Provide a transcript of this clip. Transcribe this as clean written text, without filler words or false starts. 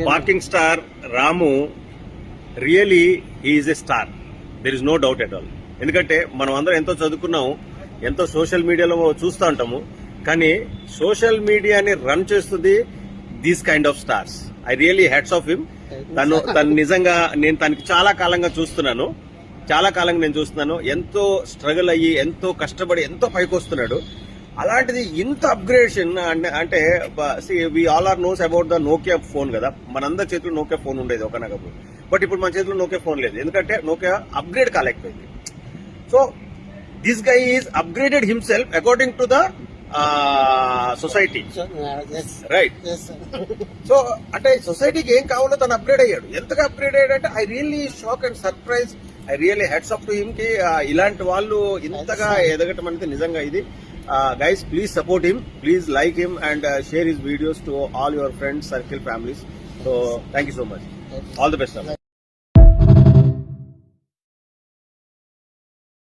Parking star Ramu really he's a star. There is no doubt at all. ఎందుకంటే మనం అందరం ఎంతో చదువుకున్నాము, ఎంతో సోషల్ మీడియాలో చూస్తూ ఉంటాము, కానీ సోషల్ మీడియాని రన్ చేస్తుంది these kind of stars. I really hats off him. తను నిజంగా నేను తనకి చాలా కాలంగా చూస్తున్నాను, ఎంతో స్ట్రగుల్ అయ్యి ఎంతో కష్టపడి ఎంతో పైకి వస్తున్నాడు. అలాంటిది ఇంత అప్గ్రేడేషన్ అంటే we all are knows about the Nokia phone కదా. మనందరి చేతిలో నోకియా ఫోన్ ఉండేది ఒకనప్పుడు, బట్ ఇప్పుడు మన చేతిలో నోకియా ఫోన్ లేదు, ఎందుకంటే నోకియా అప్గ్రేడ్ కాలేకపోయింది. So this guy is upgraded himself according to the society, right? So అంటే సొసైటీకి ఏం కావాలో తను అప్గ్రేడ్ అయ్యాడు. ఎంతగా అప్గ్రేడ్ అయ్యాడంటే I really shock and surprise. I really heads up to him కి ఇలాంటి వాళ్ళు ఇంతగా ఎదగటం అనేది నిజంగా ఇది. Guys, please support him, please like him and share his videos to all your friends, circle, families. So thank you so much. All the best.